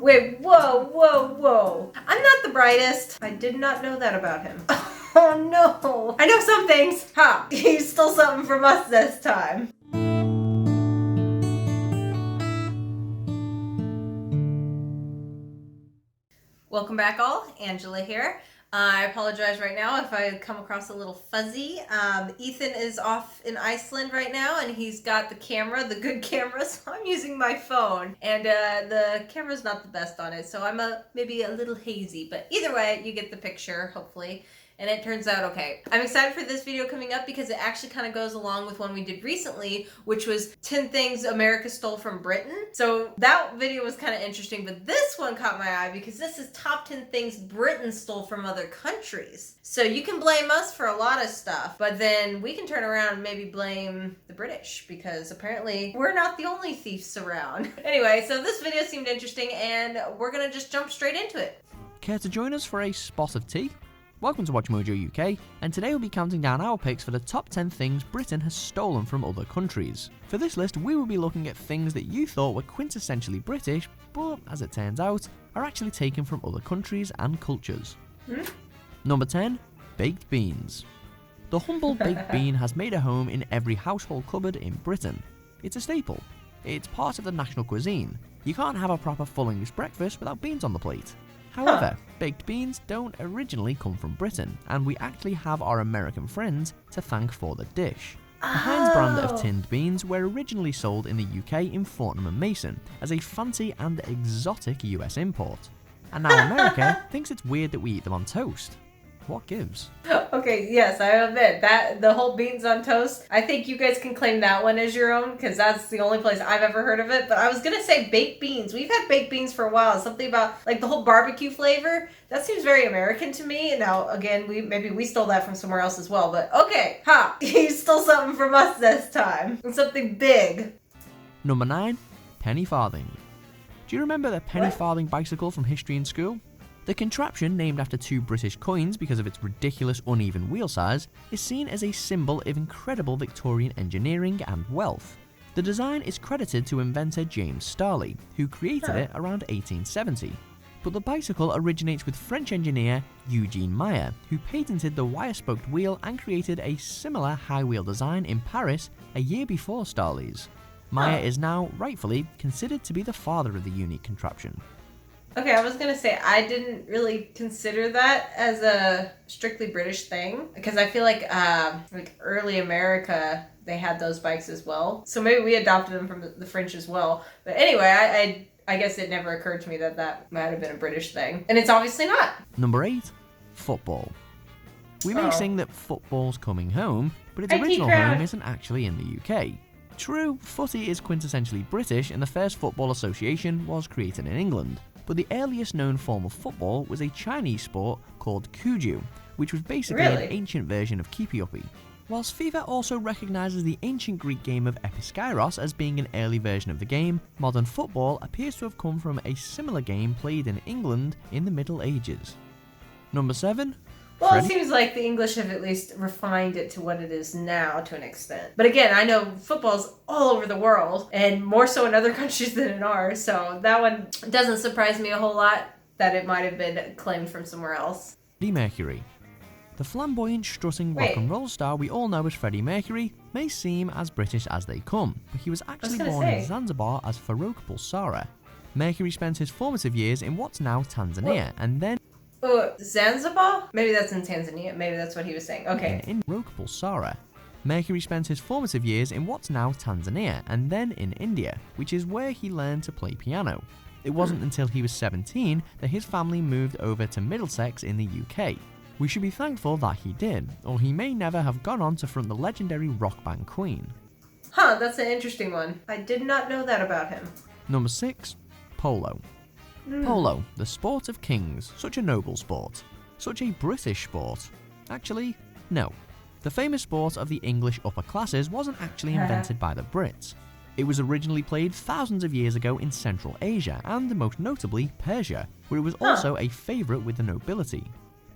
Wait, whoa. I'm not the brightest. I did not know that about him. Oh no. I know some things. Ha! He stole something from us this time. Welcome back all, Angela here. I apologize right now if I come across a little fuzzy. Ethan is off in Iceland right now and he's got the camera, the good camera, so I'm using my phone. And the camera's not the best on it, so I'm maybe a little hazy, but either way, you get the picture, hopefully. And it turns out okay. I'm excited for this video coming up because it actually kind of goes along with one we did recently, which was 10 things America stole from Britain. So that video was kind of interesting, but this one caught my eye because this is top 10 things Britain stole from other countries. So you can blame us for a lot of stuff, but then we can turn around and maybe blame the British because apparently we're not the only thieves around. Anyway, so this video seemed interesting and we're gonna just jump straight into it. Care to join us for a spot of tea? Welcome to Watch Mojo UK, and today we'll be counting down our picks for the top 10 things Britain has stolen from other countries. For this list, we will be looking at things that you thought were quintessentially British, but as it turns out, are actually taken from other countries and cultures. Number 10, baked beans. The humble baked bean has made a home in every household cupboard in Britain. It's a staple. It's part of the national cuisine. You can't have a proper full English breakfast without beans on the plate. However, baked beans don't originally come from Britain, and we actually have our American friends to thank for the dish. The Heinz brand of tinned beans were originally sold in the UK in Fortnum and Mason as a fancy and exotic US import. And now America thinks it's weird that we eat them on toast. What gives? Okay, yes, I admit that the whole beans on toast, I think you guys can claim that one as your own because that's the only place I've ever heard of it. But I was gonna say baked beans. We've had baked beans for a while. Something about like the whole barbecue flavor. That seems very American to me. And now again, maybe we stole that from somewhere else as well. But okay, ha! You stole something from us this time. And something big. Number 9, pennyfarthing. Do you remember the pennyfarthing bicycle from history in school? The contraption, named after 2 British coins because of its ridiculous uneven wheel size, is seen as a symbol of incredible Victorian engineering and wealth. The design is credited to inventor James Starley, who created it around 1870. But the bicycle originates with French engineer Eugene Meyer, who patented the wire-spoked wheel and created a similar high wheel design in Paris a year before Starley's. Meyer is now, rightfully, considered to be the father of the unique contraption. Okay, I was gonna say I didn't really consider that as a strictly British thing because I feel like early America they had those bikes as well. So maybe we adopted them from the French as well. But anyway, I guess it never occurred to me that that might have been a British thing, and it's obviously not. Number 8, football. We may sing that football's coming home, but its original home isn't actually in the UK. True, footy is quintessentially British, and the first football association was created in England. But the earliest known form of football was a Chinese sport called Kuju, which was basically an ancient version of Keepy-Uppy. Whilst FIFA also recognises the ancient Greek game of Episkairos as being an early version of the game, modern football appears to have come from a similar game played in England in the Middle Ages. Number 7. Well, it seems like the English have at least refined it to what it is now to an extent. But again, I know football's all over the world and more so in other countries than in ours. So that one doesn't surprise me a whole lot that it might have been claimed from somewhere else. Freddie Mercury. The flamboyant, strutting rock and roll star we all know as Freddie Mercury may seem as British as they come, but he was actually born in Zanzibar as Farouk Bulsara. Mercury spent his formative years in what's now Tanzania and then Zanzibar? Maybe that's in Tanzania. Maybe that's what he was saying. Okay. In Farouk Bulsara. Mercury spent his formative years in what's now Tanzania and then in India, which is where he learned to play piano. It wasn't until he was 17 that his family moved over to Middlesex in the UK. We should be thankful that he did, or he may never have gone on to front the legendary rock band Queen. Huh, that's an interesting one. I did not know that about him. Number 6. Polo. Polo, the sport of kings, such a noble sport. Such a British sport. Actually, no. The famous sport of the English upper classes wasn't actually invented by the Brits. It was originally played thousands of years ago in Central Asia and, most notably, Persia, where it was also a favourite with the nobility.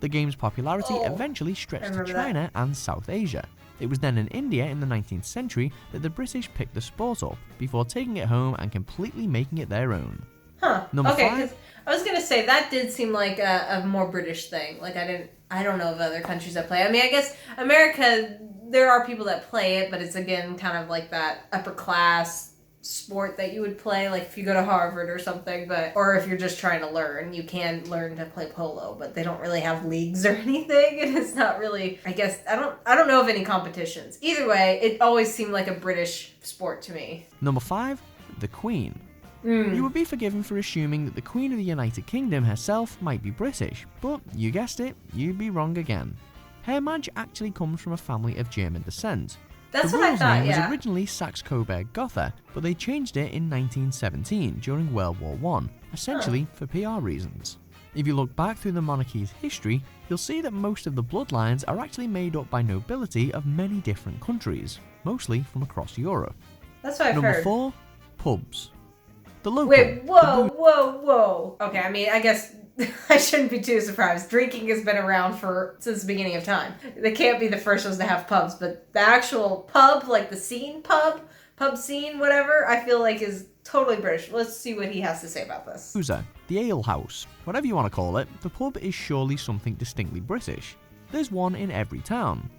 The game's popularity eventually stretched to China and South Asia. It was then in India in the 19th century that the British picked the sport up, before taking it home and completely making it their own. Huh. Number Okay, 5. because I was gonna say that did seem like a more British thing. Like I don't know of other countries that play. I mean, I guess America, there are people that play it, but it's again kind of like that upper class sport that you would play, like if you go to Harvard or something, but or if you're just trying to learn, you can learn to play polo, but they don't really have leagues or anything, and it's not really. I guess I don't know of any competitions. Either way, it always seemed like a British sport to me. Number 5. The Queen. You would be forgiven for assuming that the Queen of the United Kingdom herself might be British, but you guessed it, you'd be wrong again. Her Madge actually comes from a family of German descent. That's The what I royal's thought. name Yeah. was originally Saxe-Coburg-Gotha, but they changed it in 1917 during World War I, essentially for PR reasons. If you look back through the monarchy's history, you'll see that most of the bloodlines are actually made up by nobility of many different countries, mostly from across Europe. That's what I've Number heard. 4. Pubs. The local. Wait, whoa. Okay, I mean, I guess I shouldn't be too surprised. Drinking has been around since the beginning of time. They can't be the first ones to have pubs, but the actual pub, like the scene pub scene, whatever, I feel like is totally British. Let's see what he has to say about this. The ale house. Whatever you want to call it, the pub is surely something distinctly British. There's one in every town.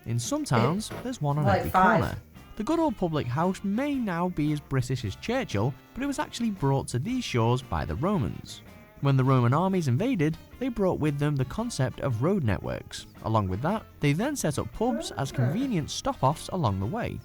In some towns, there's one on like every 5. corner. The good old public house may now be as British as Churchill, but it was actually brought to these shores by the Romans. When the Roman armies invaded, they brought with them the concept of road networks. Along with that, they then set up pubs as convenient stop-offs along the way.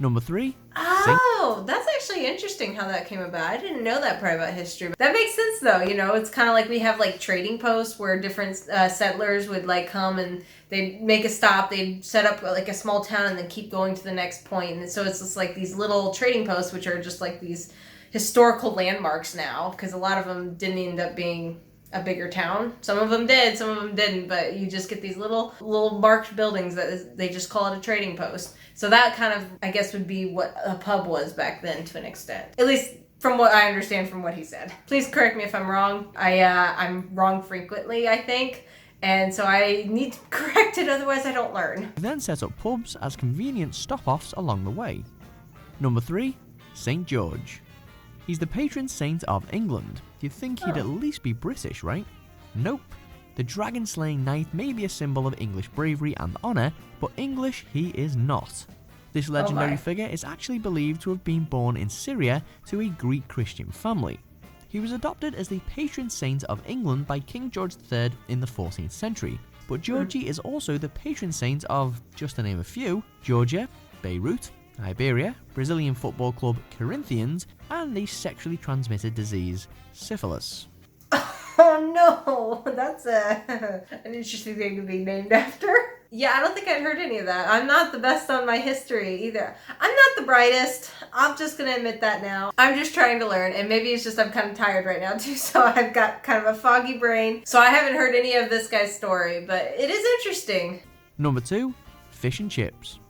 Number 3. Oh, that's actually interesting how that came about. I didn't know that part about history. That makes sense though, you know, it's kind of like we have like trading posts where different settlers would like come and they'd make a stop, they'd set up like a small town and then keep going to the next point. And so it's just like these little trading posts, which are just like these historical landmarks now, because a lot of them didn't end up being a bigger town. Some of them did, some of them didn't, but you just get these little marked buildings that they just call it a trading post. So that kind of, I guess, would be what a pub was back then to an extent. At least from what I understand from what he said. Please correct me if I'm wrong. I'm wrong frequently, I think. And so I need to correct it, otherwise I don't learn. They then set up pubs as convenient stop-offs along the way. Number 3. St. George. He's the patron saint of England. You'd think he'd at least be British, right? Nope. The dragon-slaying knight may be a symbol of English bravery and honour, but English he is not. This legendary figure is actually believed to have been born in Syria to a Greek Christian family. He was adopted as the patron saint of England by King George III in the 14th century, but Georgie is also the patron saint of, just to name a few, Georgia, Beirut, Iberia, Brazilian football club Corinthians, and the sexually transmitted disease, syphilis. Oh no, that's an interesting thing to be named after. Yeah, I don't think I'd heard any of that. I'm not the best on my history either. I'm not the brightest. I'm just going to admit that now. I'm just trying to learn, and maybe it's just I'm kind of tired right now too, so I've got kind of a foggy brain. So I haven't heard any of this guy's story, but it is interesting. Number 2. Fish and chips.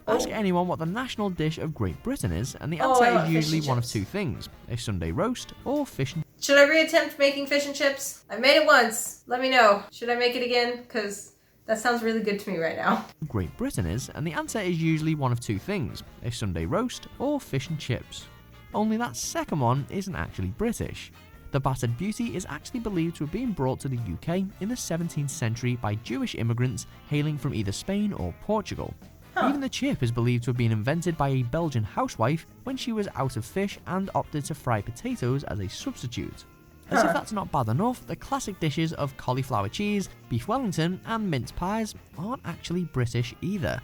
Ask anyone what the national dish of Great Britain is, and the answer is usually one of two things: a Sunday roast or fish and... Should I reattempt making fish and chips? I made it once. Let me know. Should I make it again? Because that sounds really good to me right now. Great Britain is, and the answer is usually one of two things: a Sunday roast or fish and chips. Only that second one isn't actually British. The battered beauty is actually believed to have been brought to the UK in the 17th century by Jewish immigrants hailing from either Spain or Portugal. Even the chip is believed to have been invented by a Belgian housewife when she was out of fish and opted to fry potatoes as a substitute. As if that's not bad enough, the classic dishes of cauliflower cheese, beef Wellington and mince pies aren't actually British either.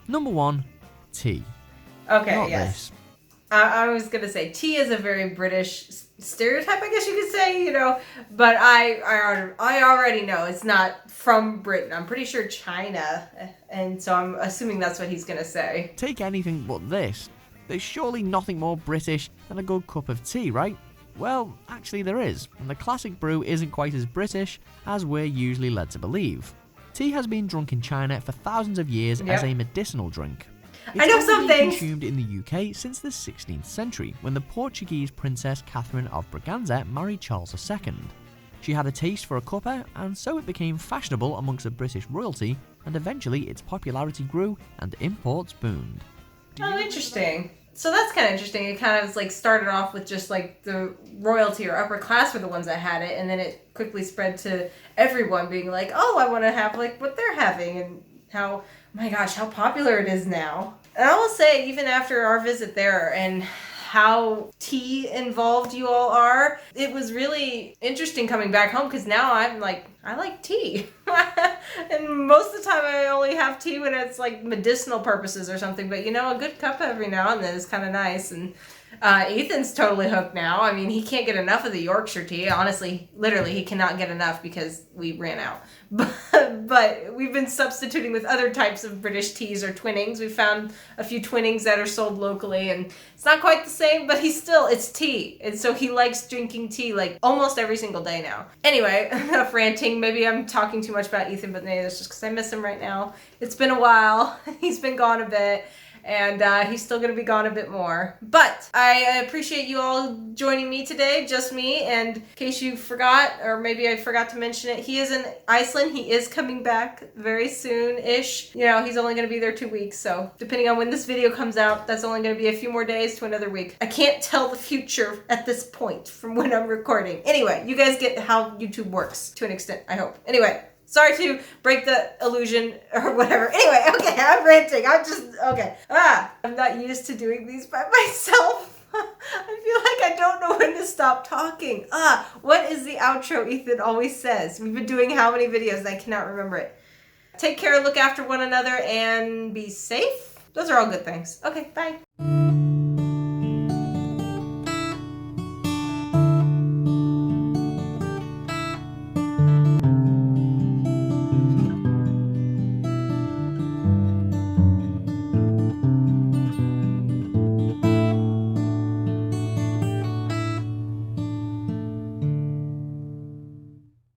Number 1. Tea. Okay, Not yes. this. I was going to say tea is a very British stereotype, I guess you could say, you know, but I already know it's not from Britain. I'm pretty sure China, and so I'm assuming that's what he's going to say. Take anything but this. There's surely nothing more British than a good cup of tea, right? Well, actually there is, and the classic brew isn't quite as British as we're usually led to believe. Tea has been drunk in China for thousands of years as a medicinal drink. I know It's some only been things. consumed in the UK since the 16th century, when the Portuguese Princess Catherine of Braganza married Charles II. She had a taste for a cuppa, and so it became fashionable amongst the British royalty, and eventually its popularity grew and imports boomed. Oh, interesting. So that's kind of interesting. It kind of like started off with just like the royalty or upper class were the ones that had it, and then it quickly spread to everyone being like, oh, I want to have like what they're having, and how, my gosh, how popular it is now. And I will say, even after our visit there and how tea involved you all are, it was really interesting coming back home, because now I'm like, I like tea. And most of the time I only have tea when it's like medicinal purposes or something, but you know, a good cup every now and then is kind of nice. And Ethan's totally hooked now. I mean, he can't get enough of the Yorkshire tea. Honestly, literally, he cannot get enough because we ran out. But we've been substituting with other types of British teas or Twinnings. We found a few Twinnings that are sold locally, and it's not quite the same, but it's tea. And so he likes drinking tea like almost every single day now. Anyway, enough ranting. Maybe I'm talking too much about Ethan, but maybe that's just because I miss him right now. It's been a while. He's been gone a bit. And he's still going to be gone a bit more. But I appreciate you all joining me today, just me. And in case you forgot, or maybe I forgot to mention it, he is in Iceland. He is coming back very soon-ish. You know, he's only going to be there 2 weeks. So depending on when this video comes out, that's only going to be a few more days to another week. I can't tell the future at this point from when I'm recording. Anyway, you guys get how YouTube works to an extent, I hope. Anyway. Sorry to break the illusion or whatever. Anyway, okay, I'm ranting. Okay. I'm not used to doing these by myself. I feel like I don't know when to stop talking. What is the outro Ethan always says? We've been doing how many videos and I cannot remember it. Take care, look after one another, and be safe. Those are all good things. Okay, bye.